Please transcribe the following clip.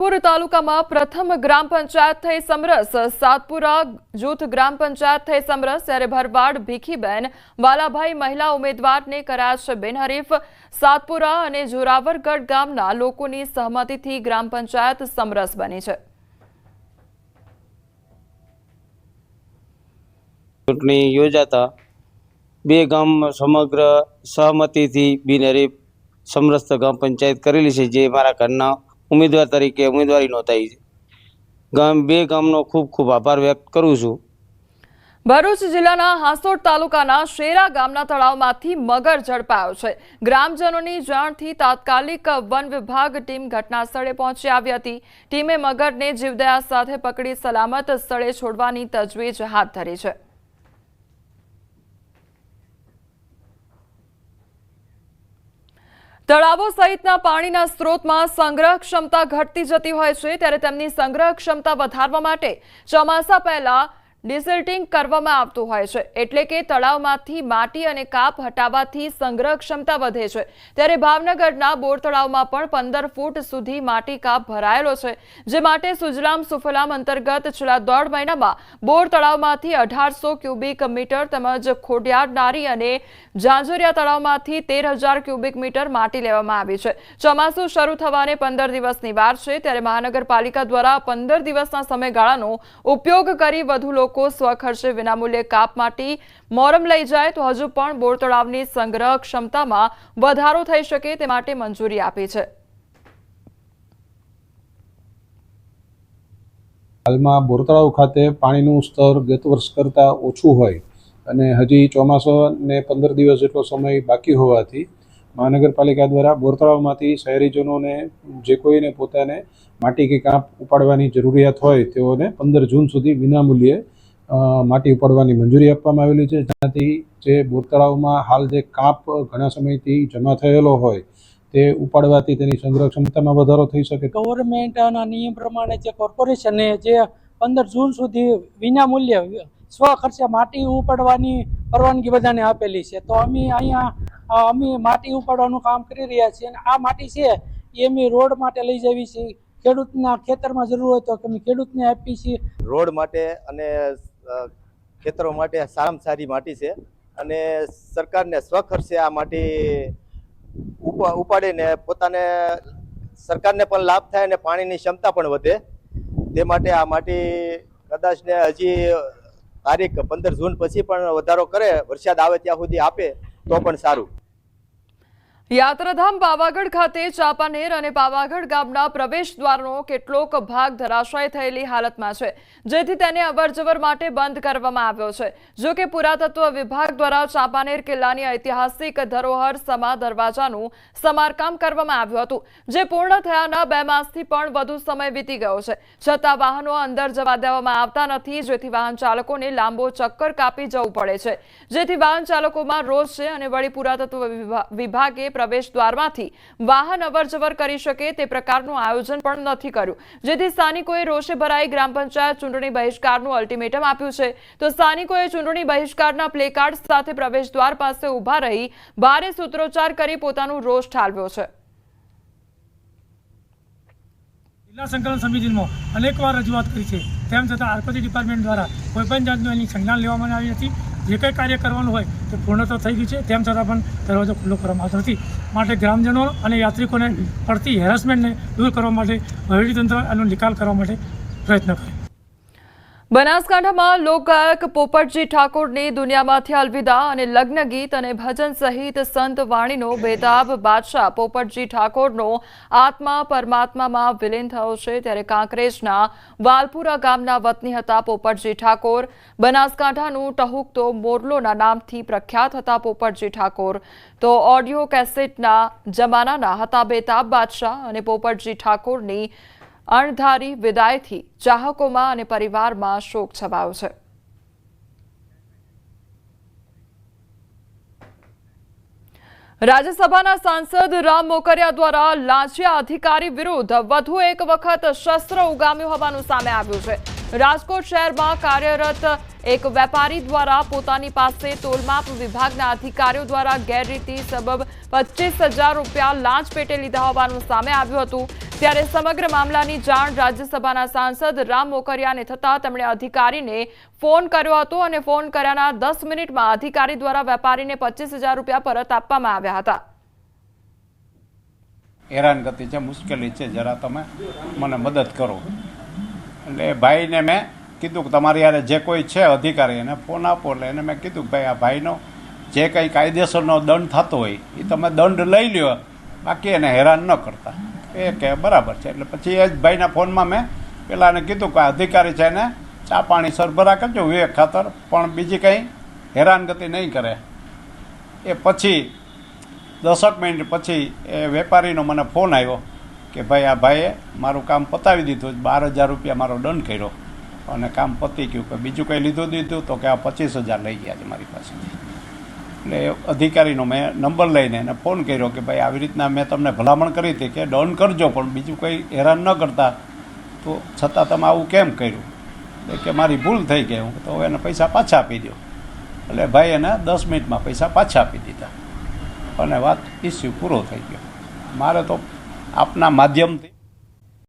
પૂર તાલુકામાં પ્રથમ ગ્રામ પંચાયત થઈ સમરસ। સાતપુરા જૂથ ગ્રામ પંચાયત થઈ સમરસ, ત્યારે ભરવાડ ભીખીબેન વાલાભાઈ મહિલા ઉમેદવારને કરાયા છે બિનહરીફ। સાતપુરા અને જોરાવરગઢ ગામના લોકોની સહમતિથી ગ્રામ પંચાયત સમરસ બની છે। ચૂંટણી યોજાતા બે ગામ સમગ્ર સહમતિથી બિનહરીફ સમરસ ગામ પંચાયત કરેલી છે, જે મારા ઘરના ઉમેદવાર તરીકે ઉમેદવારી નોંધાઈ છે। બે ગામનો ખૂબ ખૂબ આભાર વ્યક્ત કરું છું। ભરૂચ જિલ્લાના હાંસોડ તાલુકાના શેરા ગામના તળાવમાંથી મગર ઝડપાયો છે। ગ્રામજનોની જાણથી તાત્કાલિક વન વિભાગ ટીમ ઘટના સ્થળે પહોંચી આવી હતી। ટીમે મગરને જીવદયા સાથે પકડી સલામત સ્થળે છોડવાની તજવીજ હાથ ધરી છે। તળાવો સહિતના પાણીના સ્ત્રોતમાં સંગ્રહ ક્ષમતા ઘટતી જતી હોય છે, ત્યારે તેમની સંગ્રહ ક્ષમતા વધારવા માટે ચોમાસા પહેલા ડિસિલ્ટિંગ કરવામાં આવતું હોય છે, એટલે કે તળાવમાંથી માટી અને કાપ હટાવવાથી સંગ્રહ ક્ષમતા વધે છે। ત્યારે ભાવનગરના બોર તળાવમાં પણ 15 ફૂટ સુધી માટી કાપ ભરાયેલો છે, જે માટે સુજલામ સુફલામ અંતર્ગત છેલ્લા 1.5 મહિનામાં બોર તળાવમાંથી 1800 ક્યુબિક મીટર તેમજ ખોડિયાર નારી અને ઝાંઝરિયા તળાવમાંથી 13,000 ક્યુબિક મીટર માટી લેવામાં આવી છે। ચોમાસું શરૂ થવાને 15 દિવસની વાર છે, ત્યારે મહાનગરપાલિકા દ્વારા 15 દિવસના સમયગાળાનો ઉપયોગ કરી વધુ લોકો સ્વખર્ચે વિનામૂલ્યે કાપ માટી મોરમ લઈ જાય તો હજુ પણ બોર તળાવની સંગ્રહ ક્ષમતામાં વધારો થઈ શકે તે માટે મંજૂરી આપી છે। હાલમાં બોર તળાવ ખાતે પાણીનું સ્તર ગત વર્ષ કરતાં ઓછું હોય અને હજી ચોમાસાને 15 દિવસ જેટલો સમય બાકી હોવાથી મહાનગરપાલિકા દ્વારા બોર તળાવમાંથી શહેરીજનોને જે કોઈને પોતાને માટી કે કાપ ઉપાડવાની જરૂરિયાત હોય તેઓને 15 જૂન સુધી વિનામૂલ્યે માટી ઉપાડવાની મંજૂરી આપવામાં આવેલી છે, જેનાથી જે બોર તળાવમાં હાલ જે કાપ ઘણા સમયથી જમા થયેલો હોય તે ઉપાડવાથી તેની સંગ્રહ ક્ષમતામાં વધારો થઈ શકે। ગવર્મેન્ટના નિયમ પ્રમાણે જે કોર્પોરેશને જે 15 જૂન સુધી વિનામૂલ્યે સ્વખર્ચે માટી ઉપાડવાની પરવાનગી બધાને આપેલી છે, તો અમે માટી ઉપાડવાનું કામ કરી રહ્યા છીએ અને આ માટી છે એ અમે રોડ માટે લઈ જવી છે। ખેડૂતના ખેતરમાં જરૂર હોય તો અમે ખેડૂતને આપીએ છીએ। રોડ માટે અને ખેતરો માટે સારામાં સારી માટી છે અને સરકારને સ્વખર્ચે આ માટી ઉપાડીને પોતાને સરકારને પણ લાભ થાય અને પાણીની ક્ષમતા પણ વધે, તે માટે આ માટી કદાચ ને હજી તારીખ 15 જૂન પછી પણ વધારો કરે, વરસાદ આવે ત્યાં સુધી આપે તો પણ સારું। યાત્રાધામ પાવાગઢ ખાતે ચાંપાનેર અને પાવાગઢ ગામના પ્રવેશ દ્વારનો કેટલોક ભાગ ધરાશાયી થયેલી હાલતમાં છે, જેથી તેને અવરજવર માટે બંધ કરવામાં આવ્યો છે। જો કે પુરાતત્વ વિભાગ દ્વારા ચાંપાનેર કિલ્લાની ઐતિહાસિક ધરોહર સમા દરવાજાનું સમારકામ કરવામાં આવ્યું હતું, જે પૂર્ણ થયાના 2 માસથી પણ વધુ સમય વીતી ગયો છે, છતાં વાહનો અંદર જવા દેવામાં આવતા નથી, જેથી વાહન ચાલકોને લાંબો ચક્કર કાપી જવું પડે છે, જેથી વાહન ચાલકોમાં રોષ છે અને વળી પુરાતત્વ વિભાગે પ્રવેશ દ્વારમાંથી વાહન અવરજવર કરી શકે તે પ્રકારનું આયોજન પણ નથી કર્યું, જેથી સ્થાનિકોએ રોષે ભરાઈ ગ્રામ પંચાયત ચૂંટણી બહિષ્કારનું અલ્ટિમેટમ આપ્યું છે। તો સ્થાનિકોએ ચૂંટણી બહિષ્કારના પ્લેકાર્ડ સાથે પ્રવેશ દ્વાર પાસે ઉભા રહી ભારે સૂત્રોચ્ચાર કરી પોતાનું રોષ ઠાલવ્યો છે। જિલ્લા સંકલન સમિતિમાં અનેકવાર રજૂઆત કરી છે, તેમ છતાં આરકોજી ડિપાર્ટમેન્ટ દ્વારા કોઈપણ જાતનું એની સંજ્ઞાન લેવામાં આવી નથી। જે કંઈ કાર્ય કરવાનું હોય તે પૂર્ણ તો થઈ ગયું છે, તેમ છતાં પણ દરવાજો ખુલ્લો કરવામાં આવતો નથી, માટે ગ્રામજનો અને યાત્રિકોને પડતી હેરાસમેન્ટને દૂર કરવા માટે વહીવટીતંત્ર આનો નિકાલ કરવા માટે પ્રયત્ન કરે। બનાસકાંઠામાં લોકગાયક પોપટજી ઠાકોરની દુનિયામાંથી અલવિદા અને લગ્ન ગીત અને ભજન સહિત સંત વાણીનો બેતાબ બાદશાહ પોપટજી ઠાકોરનો આત્મા પરમાત્મામાં વિલીન થયો છે, ત્યારે કાંકરેજના વાલપુરા ગામના વતની હતા પોપટજી ઠાકોર। બનાસકાંઠાનું ટહુકતો મોરલોના નામથી પ્રખ્યાત હતા પોપટજી ઠાકોર, તો ઓડિયો કેસેટના જમાનાના હતા બેતાબ બાદશાહ, અને પોપટજી ઠાકોરની અણધારી વિદાયથી ચાહકોમાં અને પરિવારમાં શોક છવાયો છે। રાજ્યસભાના સાંસદ રામ મોકરિયા દ્વારા લાંચિયા અધિકારી વિરુદ્ધ વધુ એક વખત શસ્ત્ર ઉગામ્યું હોવાનું સામે આવ્યું છે। રાજકોટ શહેરમાં કાર્યરત એક વેપારી દ્વારા પોતાની પાસે તોલમાપ વિભાગના અધિકારીઓ દ્વારા ગેરરીતિ સબબ 25,000 રૂપિયા લાંચ પેટે લીધા હોવાનું સામે આવ્યું હતું। ત્યારે સમગ્ર મામલાની જાણ રાજ્યસભાના સાંસદ રામ મોકરિયાને થતાં તેમણે અધિકારીને ફોન કર્યો હતો અને ફોન કર્યાના 10 મિનિટમાં અધિકારી દ્વારા વેપારીને 25,000 રૂપિયા પરત આપવામાં આવ્યા હતા। હેરાનગતિ છે, મુશ્કેલી છે, જરા તમે મને મદદ કરો। એટલે ભાઈને મેં કીધું કે તમારી યારે જે કોઈ છે અધિકારી એને ફોન આપો। એટલે એને મેં કીધું કે ભાઈ આ ભાઈનો જે કંઈ કાયદેસરનો દંડ થતો હોય એ તમે દંડ લઈ લ્યો, બાકી એને હેરાન ન કરતા। એ કે બરાબર છે। એટલે પછી એ જ ભાઈના ફોનમાં મેં પેલાને કીધું કે આ અધિકારી છે એને ચા પાણી સરભરા કરજો વિવેક ખાતર, પણ બીજી કંઈ હેરાનગતિ નહીં કરે। એ પછી 10 મિનિટ પછી એ વેપારીનો મને ફોન આવ્યો કે ભાઈ આ ભાઈએ મારું કામ પતાવી દીધું, 12,000 રૂપિયા મારો દંડ કર્યો અને કામ પતી ગયું, કે બીજું કંઈ લીધું તો કે આ 25,000 લઈ ગયા છે મારી પાસેથી। એટલે અધિકારીનો મેં નંબર લઈને એને ફોન કર્યો કે ભાઈ આવી રીતના મેં તમને ભલામણ કરી હતી કે દંડ કરજો, પણ બીજું કંઈ હેરાન ન કરતા, તો છતાં તમે આવું કેમ કર્યું? એટલે કે મારી ભૂલ થઈ ગઈ, હું તો એને પૈસા પાછા આપી દો। એટલે ભાઈ એને 10 મિનિટમાં પૈસા પાછા આપી દીધા અને વાત ઇસ્યુ પૂરો થઈ ગયો। મારે તો આપના માધ્યમથી